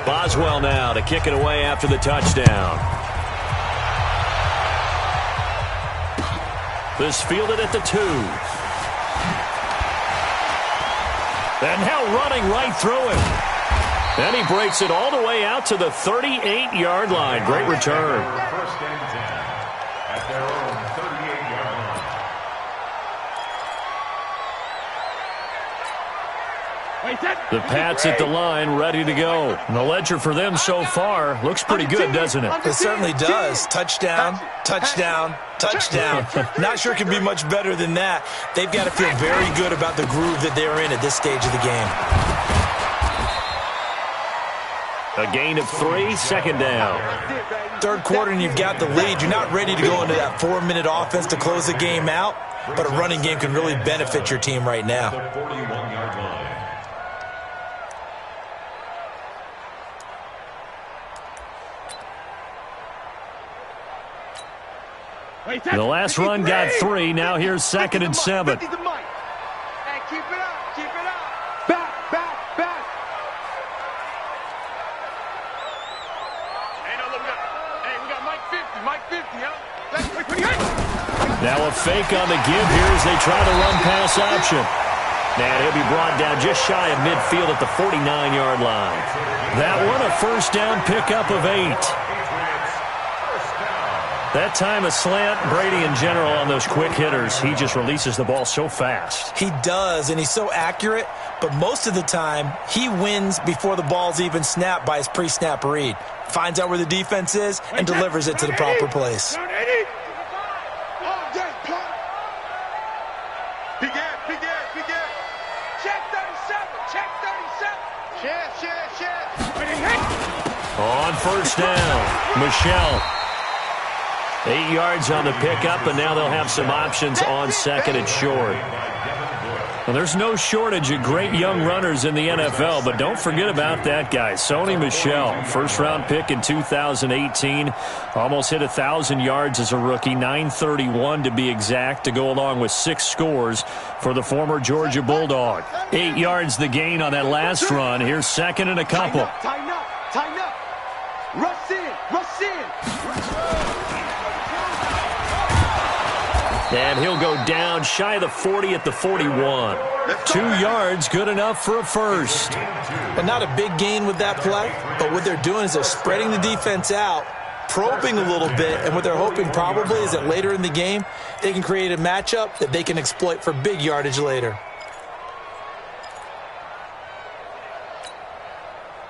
Boswell now to kick it away after the touchdown. This fielded at the 2. And now running right through him. And he breaks it all the way out to the 38-yard line. Great return. First and 10 at their own 38-yard line. The Pats at the line, ready to go. And the ledger for them so far looks pretty good, doesn't it? It certainly does. Touchdown, touchdown, touchdown. Not sure it can be much better than that. They've got to feel very good about the groove that they're in at this stage of the game. A gain of 3, second down. Third quarter and you've got the lead. You're not ready to go into that 4-minute offense to close the game out, but a running game can really benefit your team right now. The 41-yard line. The last run got 3. Now here's 2nd and 7. Hey, keep it up, keep it up. Back. Hey, no, look up. Hey, we got Mike 50, huh? Now a fake on the give here as they try to run pass option. And he'll be brought down just shy of midfield at the 49-yard line. That one a first down pickup of 8. That time a slant. Brady in general on those quick hitters, he just releases the ball so fast. He does, and he's so accurate, but most of the time he wins before the ball's even snapped by his pre-snap read. Finds out where the defense is and delivers it to the proper place. On first down, Michelle. 8 yards on the pickup, and now they'll have some options on 2nd and short. Well, there's no shortage of great young runners in the NFL, but don't forget about that guy, Sony Michel. First-round pick in 2018. Almost hit 1,000 yards as a rookie, 931 to be exact, to go along with 6 scores for the former Georgia Bulldog. 8 yards the gain on that last run. Here's 2nd and a couple. Tighten up. Rush in. And he'll go down shy of the 40 at the 41. 2 yards, good enough for a first. Well, not a big gain with that play, but what they're doing is they're spreading the defense out, probing a little bit, and what they're hoping probably is that later in the game, they can create a matchup that they can exploit for big yardage later.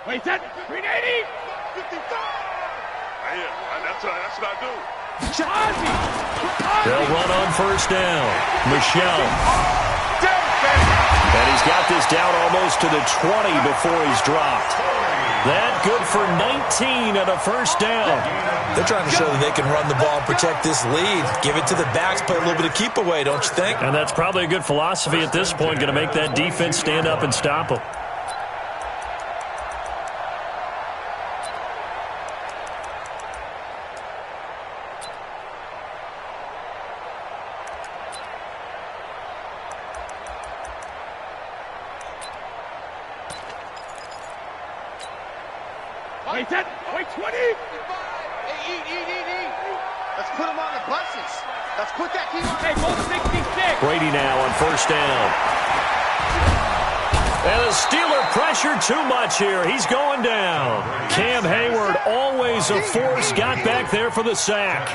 Wait, that 380. 55. That's what I do. They'll run on first down. Michelle. And he's got this down almost to the 20 before he's dropped. That good for 19 and a first down. They're trying to show that they can run the ball and protect this lead. Give it to the backs, play a little bit of keep away, don't you think? And that's probably a good philosophy at this point, going to make that defense stand up and stop them. Wait, 20. Hey, eat. Let's put him on the buses. Let's put that team on. Hey, go 66. Brady now on first down. And the Steeler pressure too much here. He's going down. Cam Hayward, always a force, got back there for the sack.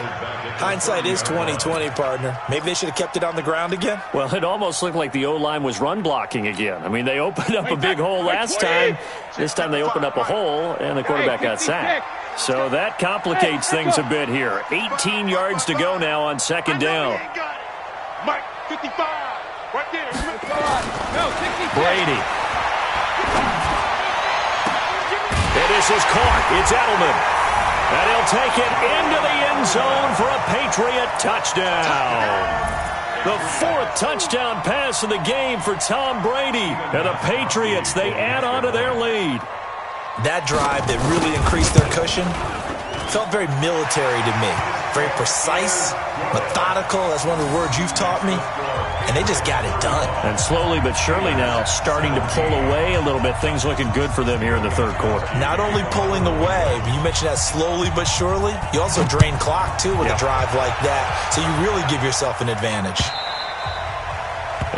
Hindsight is 20/20, partner. Maybe they should have kept it on the ground again. Well, it almost looked like the O-line was run blocking again. I mean, they opened up a big hole last time. This time they opened up a hole, and the quarterback got sacked. So that complicates things a bit here. 18 yards to go now on second down. Mike, 55. Right there. No, 66. Brady. And this is caught. It's Edelman. And he'll take it into the end zone for a Patriot touchdown. The 4th touchdown pass of the game for Tom Brady. And the Patriots, they add on to their lead. That drive that really increased their cushion felt very military to me. very precise, methodical. That's one of the words you've taught me. And they just got it done. And slowly but surely now starting to pull away a little bit. Things looking good for them here in the third quarter. Not only pulling away, but you mentioned that slowly but surely. You also drain clock, too, with a drive like that. So you really give yourself an advantage.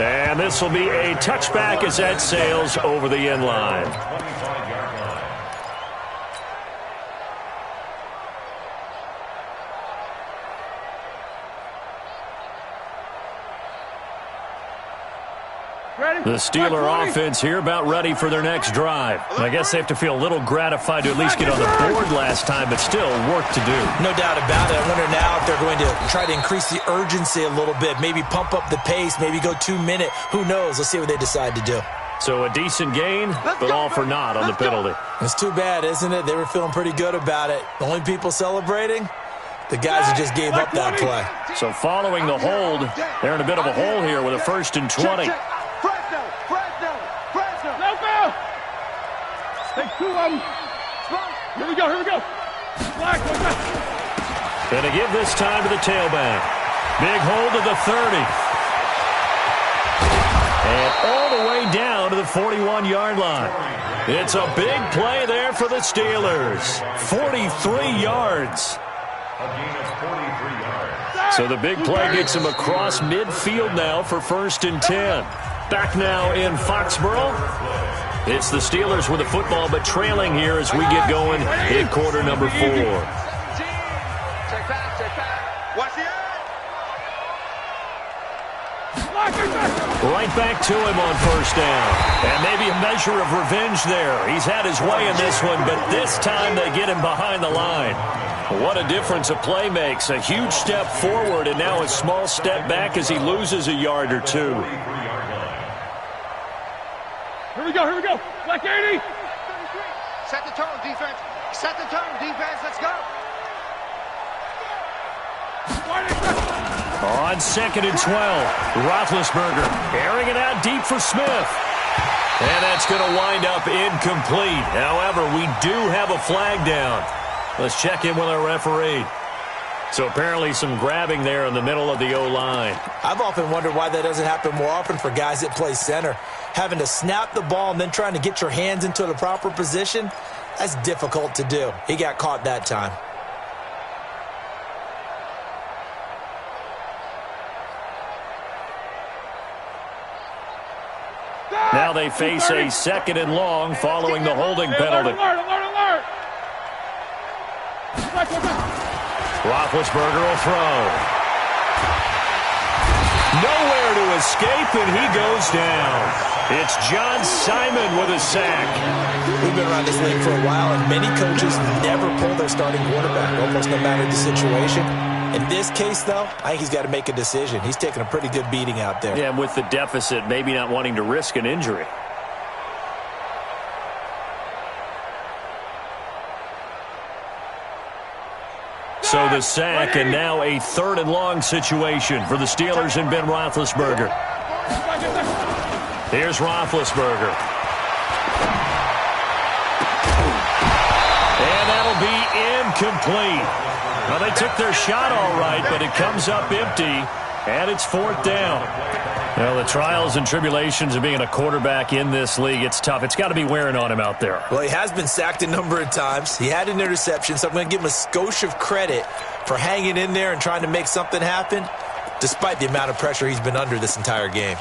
And this will be a touchback as that sails over the end line. The Steeler offense here about ready for their next drive. I guess they have to feel a little gratified to at least get on the board last time, but still work to do. No doubt about it. I wonder now if they're going to try to increase the urgency a little bit, maybe pump up the pace, maybe go 2 minute. Who knows? Let's see what they decide to do. So a decent gain, but all for naught on the penalty. It's too bad, isn't it? They were feeling pretty good about it. The only people celebrating, the guys who just gave up that play. So following the hold, they're in a bit of a hole here with a 1st and 20. Take 2 of them. Here we go. Black, Gonna give this time to the tailback. Big hold to the 30. And all the way down to the 41-yard line. It's a big play there for the Steelers. 43 yards. So the big play gets him across midfield now for 1st and 10. Back now in Foxborough. It's the Steelers with the football, but trailing here as we get going in quarter number 4. Check back. Watch the Right back to him on 1st down. And maybe a measure of revenge there. He's had his way in this one, but this time they get him behind the line. What a difference a play makes. A huge step forward and now a small step back as he loses a yard or 2. Here we go. Black 80. Set the tone, defense. Let's go. On 2nd and 12, Roethlisberger airing it out deep for Smith. And that's going to wind up incomplete. However, we do have a flag down. Let's check in with our referee. So apparently some grabbing there in the middle of the O-line. I've often wondered why that doesn't happen more often for guys that play center. Having to snap the ball and then trying to get your hands into the proper position, that's difficult to do. He got caught that time. Now they face a 2nd and long following the holding penalty. Alert. Roethlisberger will throw. Nowhere to escape, and he goes down. It's John Simon with a sack. We've been around this league for a while, and many coaches never pull their starting quarterback, almost no matter the situation. In this case, though, I think he's got to make a decision. He's taking a pretty good beating out there. Yeah, and with the deficit, maybe not wanting to risk an injury. So the sack, and now a 3rd and long situation for the Steelers and Ben Roethlisberger. Here's Roethlisberger. And that'll be incomplete. Well, they took their shot all right, but it comes up empty, and it's 4th down. Well, the trials and tribulations of being a quarterback in this league, it's tough. It's got to be wearing on him out there. Well, he has been sacked a number of times. He had an interception, so I'm going to give him a skosh of credit for hanging in there and trying to make something happen, despite the amount of pressure he's been under this entire game.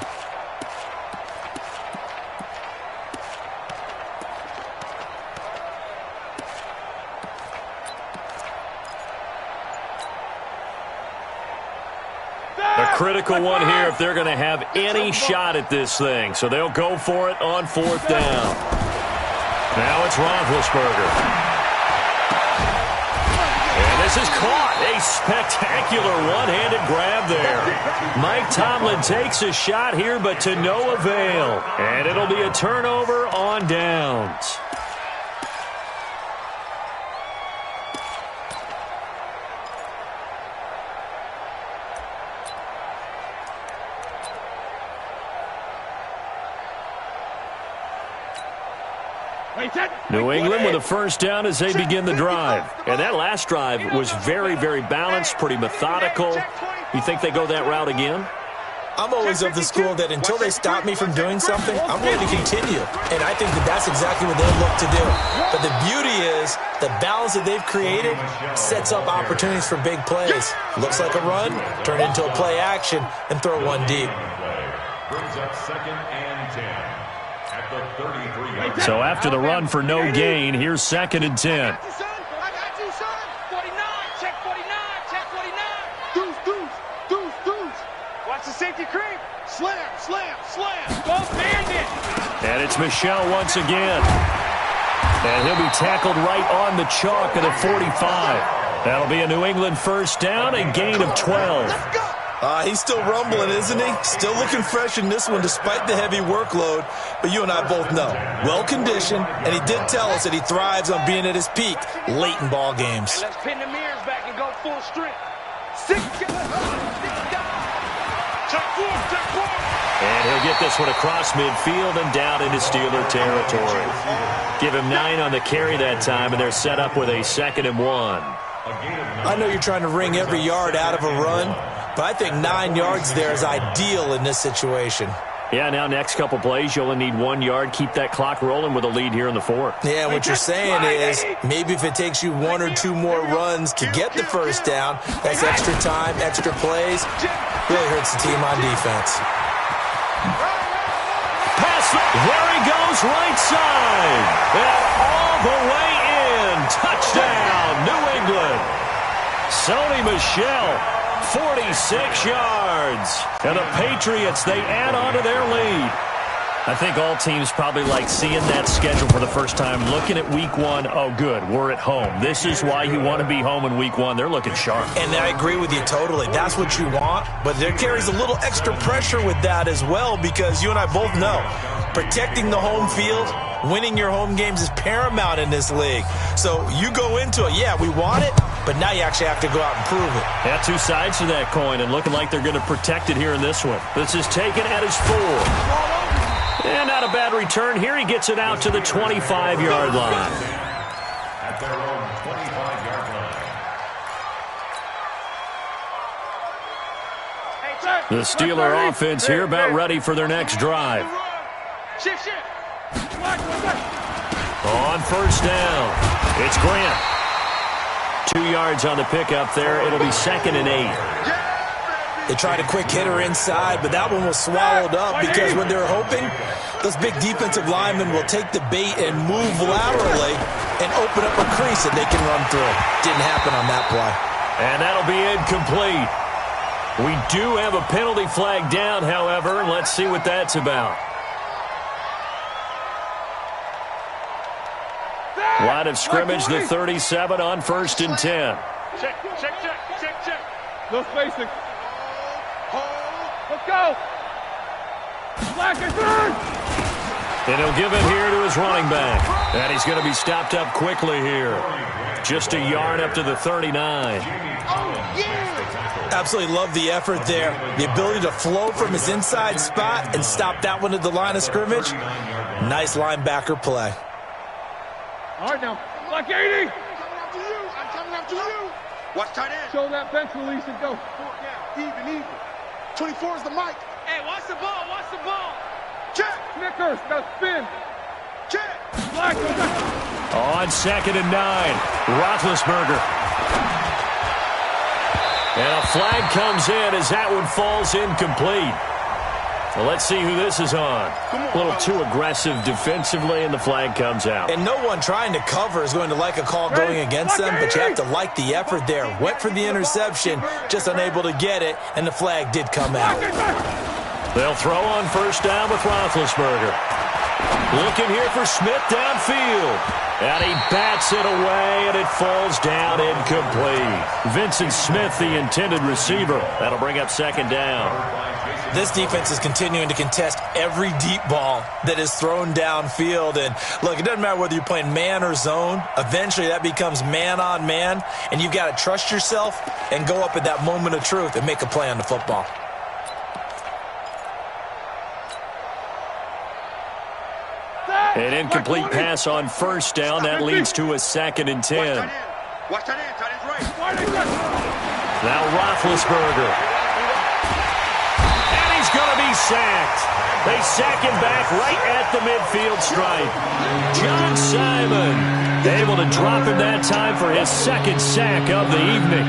A critical one here if they're going to have any shot at this thing. So they'll go for it on 4th down. Now it's Roethlisberger. And this is caught. A spectacular one-handed grab there. Mike Tomlin takes a shot here, but to no avail. And it'll be a turnover on downs. New England with a first down as they begin the drive. And that last drive was very, very balanced, pretty methodical. You think they go that route again? I'm always of the school that until they stop me from doing something, I'm going to continue. And I think that that's exactly what they'll look to do. But the beauty is the balance that they've created sets up opportunities for big plays. Looks like a run, turn into a play action, and throw one deep. Brings up 2nd and 10 at the 33. So after the run for no gain, here's 2nd and 10. Safety creep. Slam, slam, slam. Go bandit. And it's Michel once again. And he'll be tackled right on the chalk of the 45. That'll be a New England first down, a gain of 12. He's still rumbling, isn't he? Still looking fresh in this one despite the heavy workload. But you and I both know, well-conditioned, and he did tell us that he thrives on being at his peak late in ball games. Let's pin the mirrors back and go full strength. And he'll get this one across midfield and down into Steeler territory. Give him 9 on the carry that time, and they're set up with a 2nd and 1. I know you're trying to wring every yard out of a run, but I think 9 yards there is ideal in this situation. Yeah, now next couple plays, you only need 1 yard. Keep that clock rolling with a lead here in the 4th. Yeah, what you're saying is maybe if it takes you 1 or 2 more runs to get the first down, that's extra time, extra plays. Really hurts the team on defense. Pass, there he goes, right side. And all the way in. Touchdown, New England. Sony Michel. 46 yards. And the Patriots, they add on to their lead. I think all teams probably like seeing that schedule for the first time, looking at week 1. Oh, good, we're at home. This is why you want to be home in week 1. They're looking sharp. And I agree with you totally. That's what you want. But there carries a little extra pressure with that as well, because you and I both know protecting the home field, winning your home games is paramount in this league. So you go into it, yeah, we want it, but now you actually have to go out and prove it. Yeah, 2 sides to that coin, and looking like they're going to protect it here in this one. This is taken at his 4. And not a bad return. Here he gets it out to the 25-yard line. At their own 25-yard line. The Steeler offense here about ready for their next drive. Shift. On first down, it's Grant. 2 yards on the pickup there. It'll be 2nd and 8. They tried a quick hitter inside, but that one was swallowed up because when they're hoping, those big defensive linemen will take the bait and move laterally and open up a crease that they can run through. Didn't happen on that play. And that'll be incomplete. We do have a penalty flag down, however, and let's see what that's about. Line of scrimmage, the 37 on 1st and 10. Check. No spacing. Let's go. Black and third. And he'll give it here to his running back. And he's going to be stopped up quickly here. Just a yard up to the 39. Absolutely love the effort there. The ability to flow from his inside spot and stop that one at the line of scrimmage. Nice linebacker play. All right, now. Black 80. I'm coming after you. Watch tight end. Show that bench release and go. Even. 24 is the mic. Hey, watch the ball. Check. Snickers, got spin. Check. Black. On 2nd and 9, Roethlisberger. And a flag comes in as that one falls incomplete. Well, let's see who this is on. A little too aggressive defensively, and the flag comes out. And no one trying to cover is going to like a call going against them, but you have to like the effort there. Went for the interception, just unable to get it, and the flag did come out. They'll throw on first down with Roethlisberger. Looking here for Smith downfield. And he bats it away, and it falls down incomplete. Vincent Smith, the intended receiver. That'll bring up 2nd down. This defense is continuing to contest every deep ball that is thrown downfield. And look, it doesn't matter whether you're playing man or zone. Eventually that becomes man on man, and you've got to trust yourself and go up at that moment of truth and make a play on the football. An incomplete pass on first down. That leads to a 2nd and 10. Now Roethlisberger. And he's going to be sacked. They sack him back right at the midfield stripe. John Simon able to drop him that time for his 2nd sack of the evening.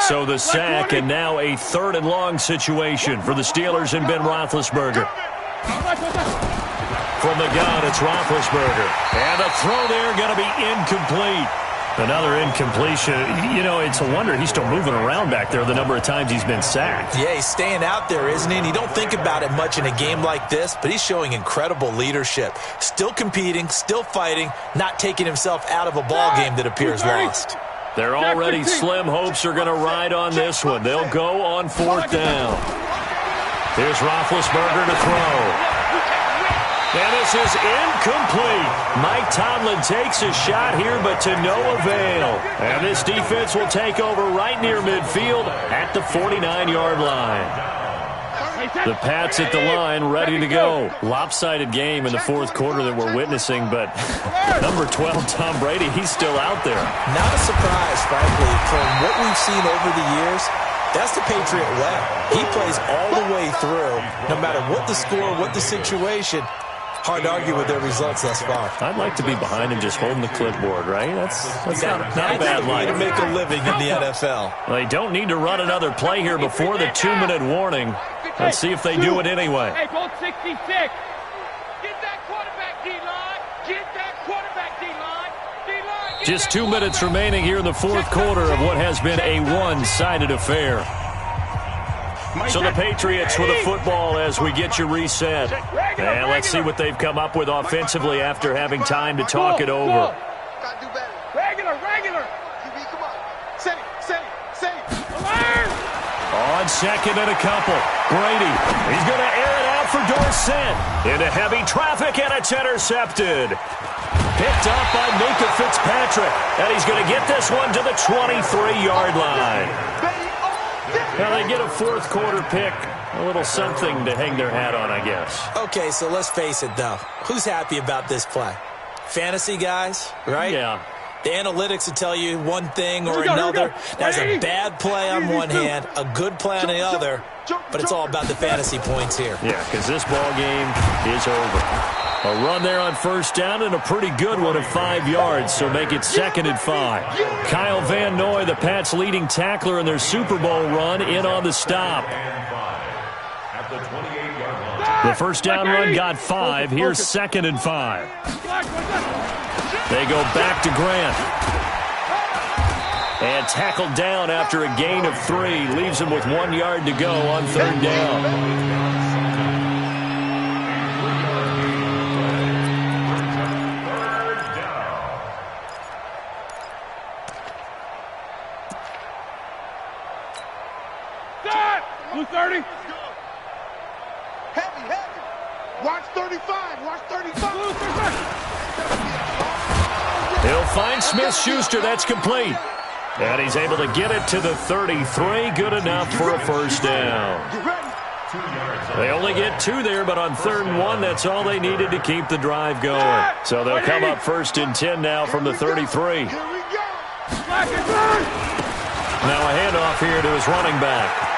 So the sack, and now a 3rd and long situation for the Steelers and Ben Roethlisberger. From the gun, it's Roethlisberger. And the throw there going to be incomplete. Another incompletion. You know, it's a wonder he's still moving around back there the number of times he's been sacked. Yeah, he's staying out there, isn't he? And you don't think about it much in a game like this, but he's showing incredible leadership. Still competing, still fighting, not taking himself out of a ball game that appears lost. They're already slim hopes are going to ride on this one. They'll go on 4th down. Here's Roethlisberger to throw. And this is incomplete. Mike Tomlin takes a shot here, but to no avail. And this defense will take over right near midfield at the 49-yard line. The Pats at the line, ready to go. Lopsided game in the 4th quarter that we're witnessing, but number 12, Tom Brady, he's still out there. Not a surprise, frankly, from what we've seen over the years. That's the Patriot way. He plays all the way through, no matter what the score, what the situation. Hard to argue with their results thus far. I'd like to be behind him just holding the clipboard, right? That's not a bad line. To make a living in the NFL. They don't need to run another play here before the 2-minute warning. Let's see if they do it anyway. Hey, go 66. Get that quarterback, D-line. Get that quarterback, D-line. D-line. Just 2 minutes remaining here in the 4th quarter of what has been a one-sided affair. So the Patriots with a football as we get you reset. And let's see what they've come up with offensively after having time to talk it over. Regular. Come on. Say it. On 2nd and a couple. Brady, he's going to air it out for Dorsett. Into heavy traffic, and it's intercepted. Picked up by Minka Fitzpatrick. And he's going to get this one to the 23-yard line. Now they get a 4th quarter pick. A little something to hang their hat on, I guess. Okay, so let's face it, though. Who's happy about this play? Fantasy guys, right? Yeah. The analytics will tell you one thing or another. There's a bad play on one hand, a good play on the other, but it's all about the fantasy points here. Yeah, because this ball game is over. A run there on 1st down and a pretty good one at 5 yards, so make it 2nd and 5. Kyle Van Noy, the Pats' leading tackler in their Super Bowl run, in on the stop. The 1st down run got 5. Here's 2nd and 5. They go back to Grant. And tackled down after a gain of 3. Leaves him with 1 yard to go on 3rd down. Blue 30. Heavy. Watch 35. Watch 35. Blue 35. He'll find Smith-Schuster. That's complete. And he's able to get it to the 33. Good enough for a 1st down. They only get 2 there, but on 3rd and 1, that's all they needed to keep the drive going. So they'll come up 1st and 10 now from the 33. Now a handoff here to his running back.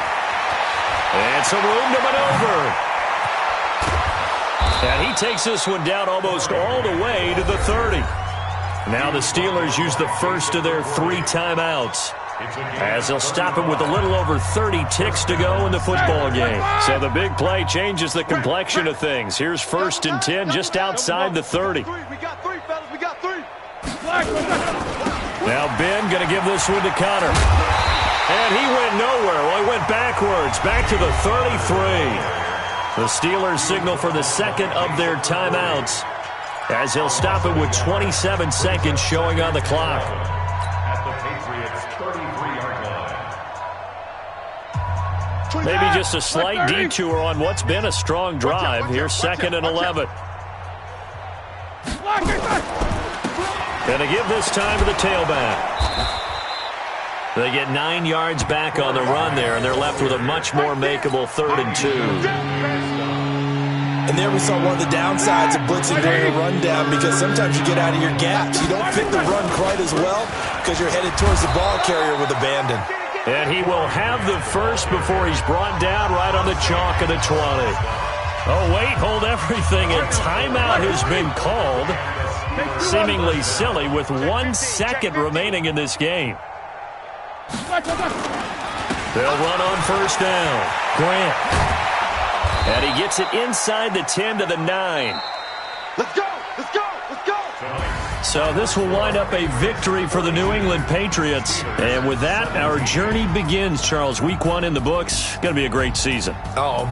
And some room to maneuver. And he takes this one down almost all the way to the 30. Now the Steelers use the first of their 3 timeouts, as they'll stop him with a little over 30 ticks to go in the football game. So the big play changes the complexion of things. Here's 1st and 10 just outside the 30. We got 3, fellas. We got 3. Now Ben going to give this one to Connor. And he went nowhere. Well, he went backwards, back to the 33. The Steelers signal for the 2nd of their timeouts, as he'll stop it with 27 seconds showing on the clock. At the Patriots' 33-yard line. Maybe just a slight detour on what's been a strong drive. Here's 2nd and 11. Gonna give this time to the tailback. They get 9 yards back on the run there, and they're left with a much more makeable 3rd and 2. And there we saw one of the downsides of blitzing during a rundown, because sometimes you get out of your gaps. You don't fit the run quite as well because you're headed towards the ball carrier with abandon. And he will have the first before he's brought down right on the chalk of the 20. Oh, wait, hold everything. A timeout has been called. Seemingly silly with 1 second remaining in this game. They'll run on first down. Grant. And he gets it inside the 10 to the 9. Let's go! Let's go! Let's go! So this will wind up a victory for the New England Patriots. And with that, our journey begins, Charles. Week 1 in the books. Going to be a great season. Oh,